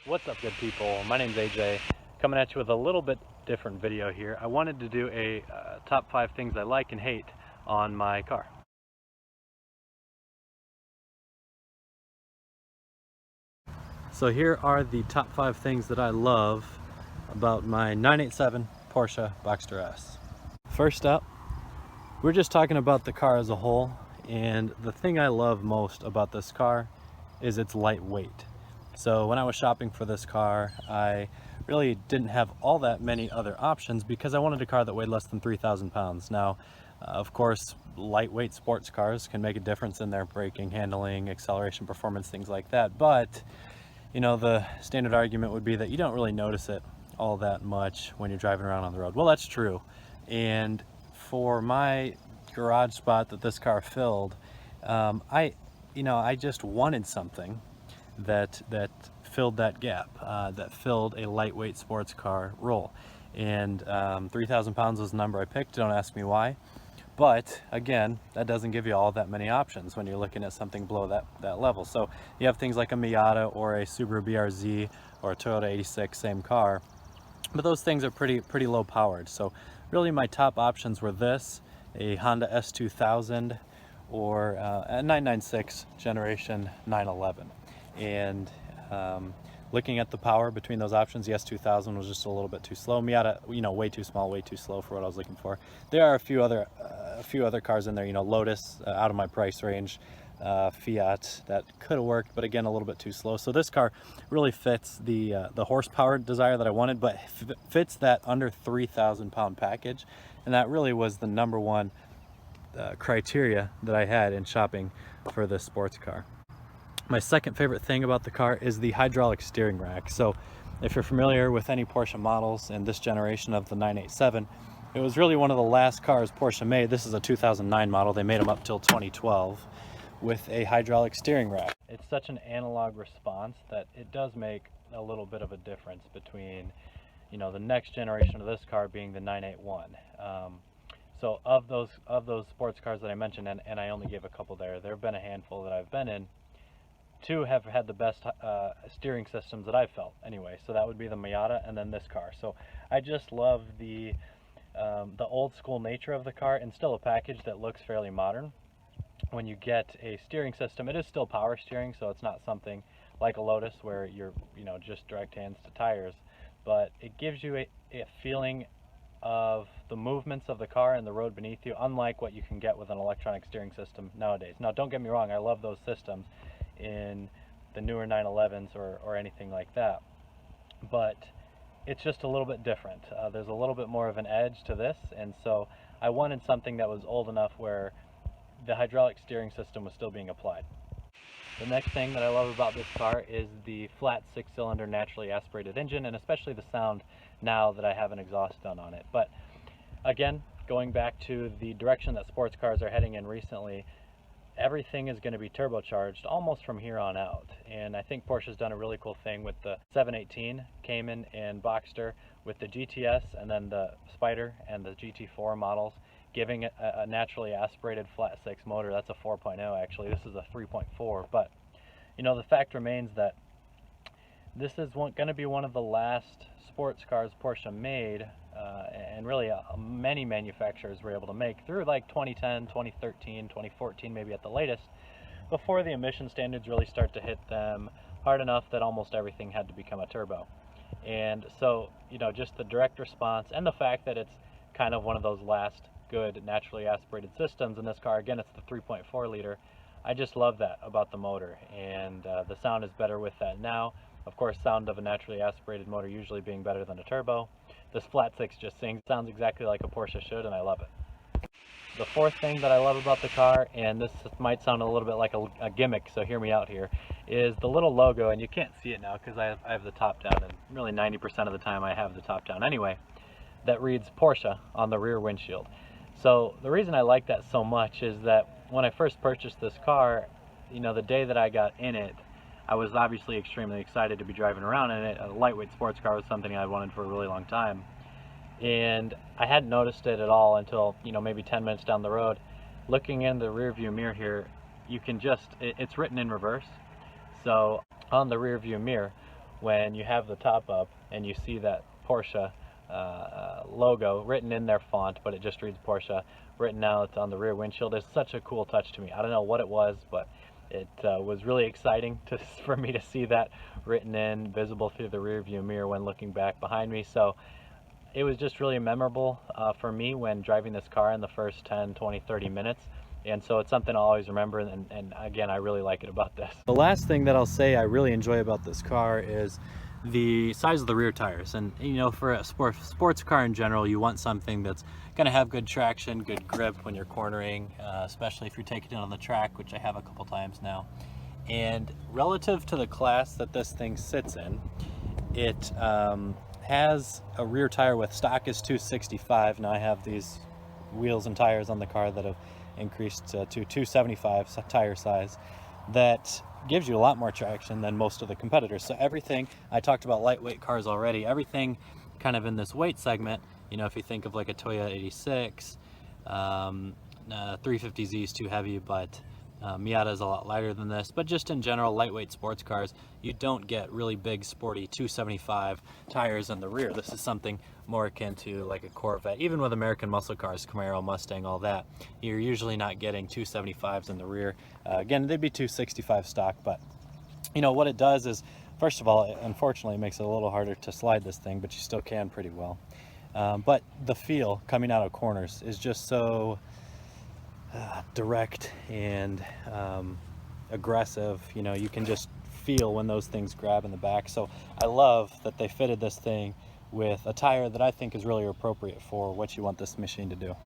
What's up, good people? My name's AJ, coming at you with a little bit different video here. I wanted to do a top 5 things I like and hate on my car. So here are the top 5 things that I love about my 987 Porsche Boxster S. First up, we're just talking about the car as a whole, and the thing I love most about this car is its lightweight. So when I was shopping for this car, I really didn't have all that many other options because I wanted a car that weighed less than 3,000 pounds. Now, of course, lightweight sports cars can make a difference in their braking, handling, acceleration, performance, things like that. But, you know, the standard argument would be that you don't really notice it all that much when you're driving around on the road. Well, that's true. And for my garage spot that this car filled, I just wanted something that filled that gap, that filled a lightweight sports car role. And 3,000 pounds was the number I picked. Don't ask me why. But again, that doesn't give you all that many options when you're looking at something below that level. So you have things like a Miata or a Subaru BRZ or a Toyota 86, same car. But those things are pretty low powered. So really my top options were this, a Honda S2000, or a 996 generation 911. And looking at the power between those options, the S2000 was just a little bit too slow. Miata, way too small, way too slow for what I was looking for. There are a few other cars in there, Lotus, out of my price range, Fiat, that could have worked, but again, a little bit too slow. So this car really fits the horsepower desire that I wanted, but fits that under 3,000 pound package. And that really was the number one criteria that I had in shopping for this sports car. My second favorite thing about the car is the hydraulic steering rack. So if you're familiar with any Porsche models in this generation of the 987, it was really one of the last cars Porsche made. This is a 2009 model. They made them up till 2012 with a hydraulic steering rack. It's such an analog response that it does make a little bit of a difference between, the next generation of this car being the 981. So of those sports cars that I mentioned, and I only gave a couple there have been a handful that I've been in. 2 have had the best steering systems that I've felt anyway, so that would be the Miata and then this car. So I just love the old school nature of the car, and still a package that looks fairly modern. When you get a steering system, it is still power steering, so it's not something like a Lotus where you're just direct hands to tires, but it gives you a feeling of the movements of the car and the road beneath you, unlike what you can get with an electronic steering system nowadays. Now, don't get me wrong, I love those systems in the newer 911s or anything like that, but it's just a little bit different. There's a little bit more of an edge to this, and so I wanted something that was old enough where the hydraulic steering system was still being applied. The next thing that I love about this car is the flat 6-cylinder naturally aspirated engine, and especially the sound now that I have an exhaust done on it. But again, going back to the direction that sports cars are heading in recently, everything is going to be turbocharged almost from here on out. And I think Porsche's done a really cool thing with the 718 Cayman and Boxster, with the GTS and then the Spider and the GT4 models, giving it a naturally aspirated flat 6 motor. That's a 4.0 actually. This is a 3.4. But the fact remains that this is going to be one of the last sports cars Porsche made, and really many manufacturers were able to make through like 2010, 2013, 2014 maybe at the latest, before the emission standards really start to hit them hard enough that almost everything had to become a turbo. And so, just the direct response and the fact that it's kind of one of those last good naturally aspirated systems in this car. Again, it's the 3.4 liter. I just love that about the motor, and the sound is better with that now. Of course, sound of a naturally aspirated motor usually being better than a turbo. This flat 6 just sounds exactly like a Porsche should, and I love it. The fourth thing that I love about the car, and this might sound a little bit like a gimmick, so hear me out here, is the little logo, and you can't see it now because I have the top down, and really 90% of the time I have the top down anyway, that reads Porsche on the rear windshield. So the reason I like that so much is that when I first purchased this car, the day that I got in it, I was obviously extremely excited to be driving around in it. A lightweight sports car was something I wanted for a really long time. And I hadn't noticed it at all until, maybe 10 minutes down the road. Looking in the rear view mirror here, you can it's written in reverse. So on the rear view mirror, when you have the top up and you see that Porsche logo written in their font, but it just reads Porsche, written out on the rear windshield, is such a cool touch to me. I don't know what it was, but it was really exciting for me to see that written in, visible through the rear view mirror when looking back behind me. So it was just really memorable for me when driving this car in the first 10, 20, 30 minutes. And so it's something I'll always remember, and again, I really like it about this. The last thing that I'll say I really enjoy about this car is the size of the rear tires. And you know, for a sports car in general, you want something that's going to have good traction, good grip when you're cornering, especially if you're taking it on the track, which I have a couple times now. And relative to the class that this thing sits in, it has a rear tire with stock is 265. Now I have these wheels and tires on the car that have increased to 275 tire size. That gives you a lot more traction than most of the competitors. So everything, I talked about lightweight cars already, everything kind of in this weight segment, you know, if you think of like a Toyota 86, 350Z is too heavy, but Miata is a lot lighter than this. But just in general, lightweight sports cars, you don't get really big, sporty 275 tires in the rear. This is something more akin to like a Corvette. Even with American muscle cars, Camaro, Mustang, all that, you're usually not getting 275s in the rear. Again, they'd be 265 stock, but you know what it does is, first of all, unfortunately, it makes it a little harder to slide this thing, but you still can pretty well. But the feel coming out of corners is just so direct and aggressive. You know, you can just feel when those things grab in the back. So I love that they fitted this thing with a tire that I think is really appropriate for what you want this machine to do.